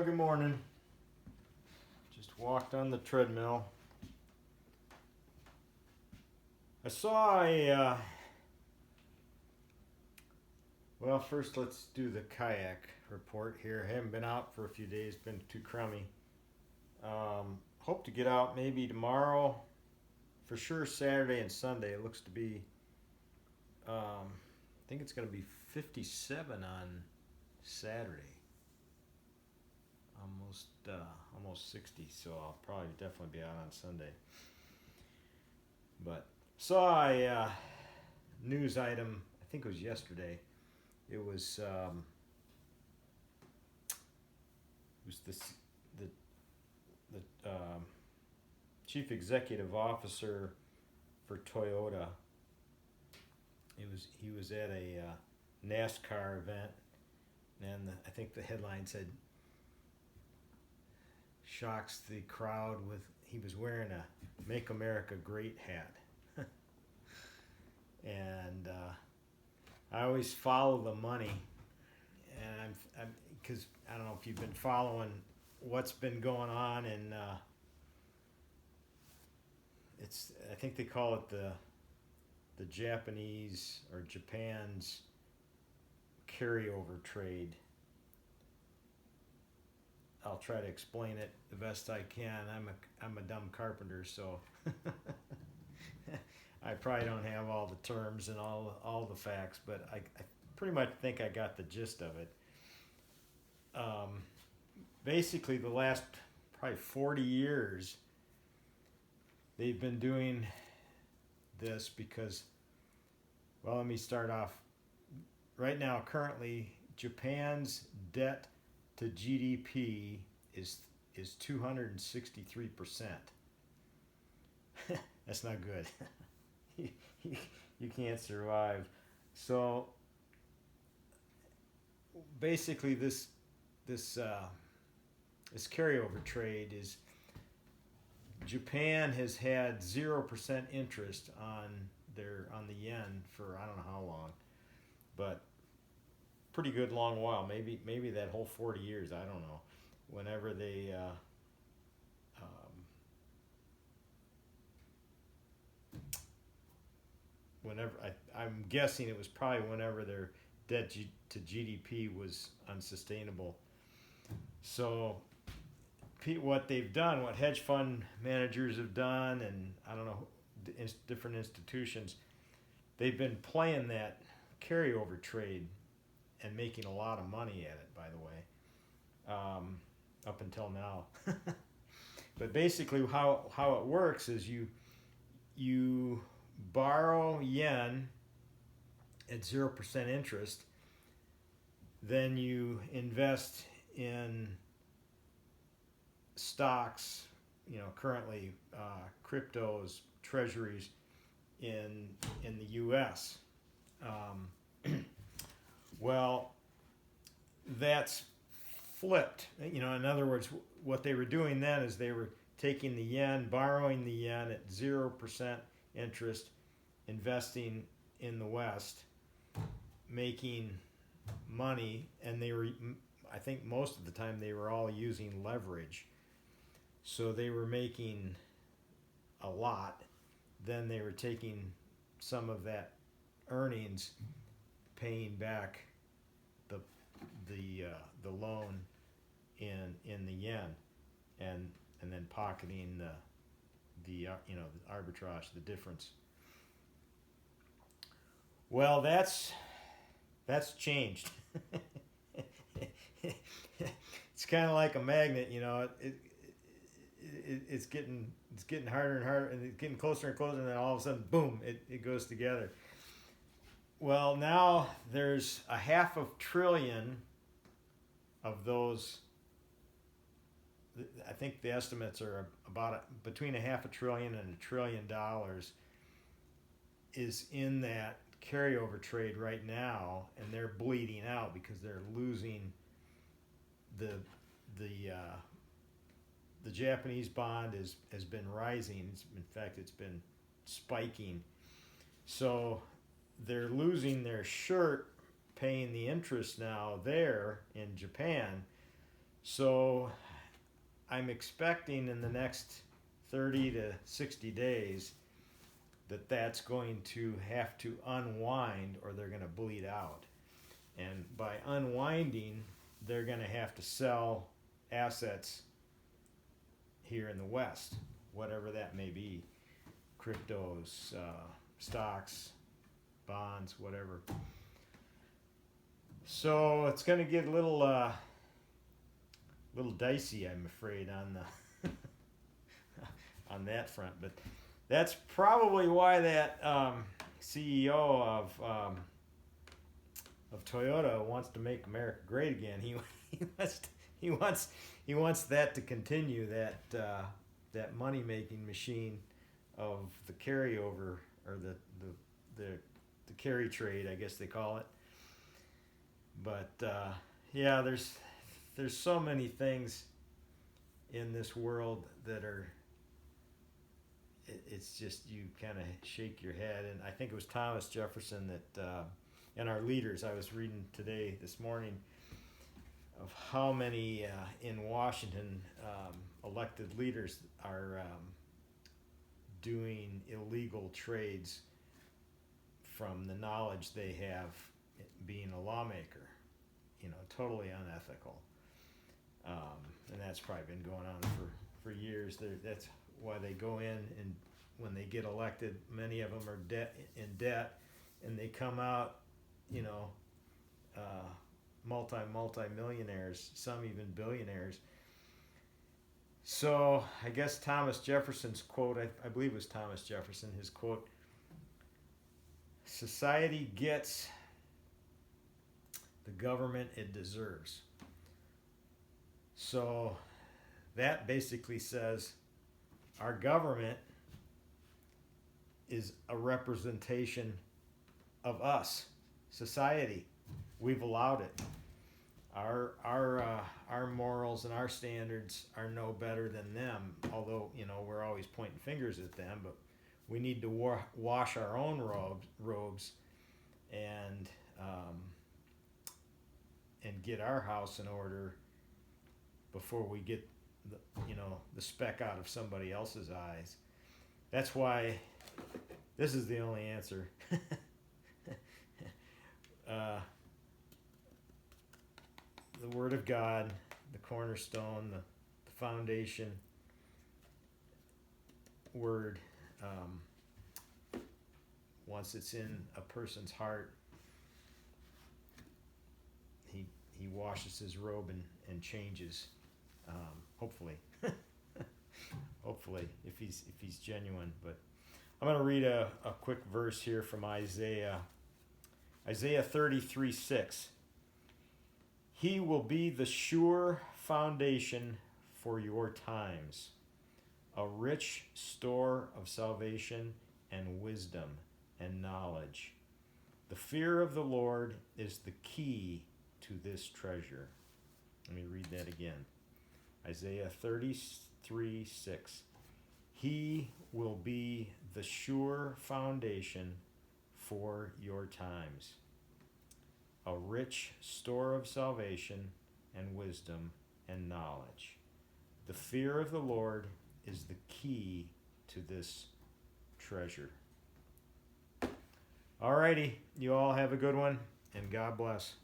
Well, good morning. Just walked on the treadmill. I saw well, first let's do the kayak report here. I haven't been out for a few days, been too crummy. Hope to get out maybe tomorrow, for sure Saturday and Sunday. It looks to be, I think it's going to be 57 on Saturday. Almost 60, so I'll probably definitely be out on Sunday. But saw a news item. I think it was yesterday. It was the chief executive officer for Toyota. He was at a NASCAR event, and I think the headline said, "Shocks the crowd with," he was wearing a "Make America Great" hat. And I always follow the money, and I'm because I don't know if you've been following what's been going on, and I think they call it the Japanese or Japan's carryover trade. I'll try to explain it the best I can. I'm a dumb carpenter, so I probably don't have all the terms and all the facts, but I pretty much think I got the gist of it. Basically, the last probably 40 years, they've been doing this because, well, let me start off. Right now, currently, Japan's debt to GDP is 263%. That's not good. You can't survive. So basically, this carryover trade is, Japan has had 0% interest on the yen for I don't know how long, but pretty good long while. Maybe that whole 40 years. I don't know. Whenever they I'm guessing it was probably whenever their debt to GDP was unsustainable. So what they've done, what hedge fund managers have done, and I don't know, different institutions, they've been playing that carryover trade and making a lot of money at it, by the way, up until now. But basically how it works is you borrow yen at 0% interest, then you invest in stocks, currently cryptos, treasuries in the U.S. Well, that's flipped. In other words, what they were doing then is they were taking the yen, borrowing the yen at 0% interest, investing in the West, making money, and I think most of the time they were all using leverage. So they were making a lot. Then they were taking some of that earnings, paying back the loan in the yen, and then pocketing the arbitrage, the difference. Well, that's changed. It's kind of like a magnet, it's getting harder and harder, and it's getting closer and closer, and then all of a sudden, boom, it goes together. Well, now there's a $500 billion of those. I think the estimates are about between $500 billion and $1 trillion is in that carryover trade right now, and they're bleeding out because they're losing the Japanese bond has been rising. In fact, it's been spiking. So they're losing their shirt paying the interest now there in Japan. So I'm expecting in the next 30 to 60 days that that's going to have to unwind or they're going to bleed out. And by unwinding, they're going to have to sell assets here in the West, whatever that may be, cryptos, stocks, bonds, whatever. So it's going to get a little dicey, I'm afraid, on the on that front. But that's probably why that CEO of Toyota wants to make America great again. He wants that to continue, that money making machine of the carryover, or the carry trade, I guess they call it. But yeah, there's so many things in this world that are, it's just, you kind of shake your head. And I think it was Thomas Jefferson that, and our leaders, I was reading this morning, of how many in Washington elected leaders are doing illegal trades from the knowledge they have being a lawmaker, totally unethical. And that's probably been going on for years. That's why they go in, and when they get elected, many of them are in debt, and they come out, multi-millionaires, some even billionaires. So I guess Thomas Jefferson's quote, I believe it was Thomas Jefferson, his quote, "Society gets the government it deserves." So that basically says our government is a representation of us, society. We've allowed it. Our morals and our standards are no better than them, although we're always pointing fingers at them. But we need to wash our own robes and get our house in order before we get the speck out of somebody else's eyes. That's why this is the only answer. The Word of God, the cornerstone, the foundation word. Once it's in a person's heart, he washes his robe and changes. Hopefully, hopefully, if he's genuine. But I'm going to read a quick verse here from Isaiah 33:6. He will be the sure foundation for your times, a rich store of salvation and wisdom and knowledge. The fear of the Lord is the key to this treasure. Let me read that again. Isaiah 33:6. He will be the sure foundation for your times, a rich store of salvation and wisdom and knowledge. The fear of the Lord is the key to this treasure. Alrighty, you all have a good one, and God bless.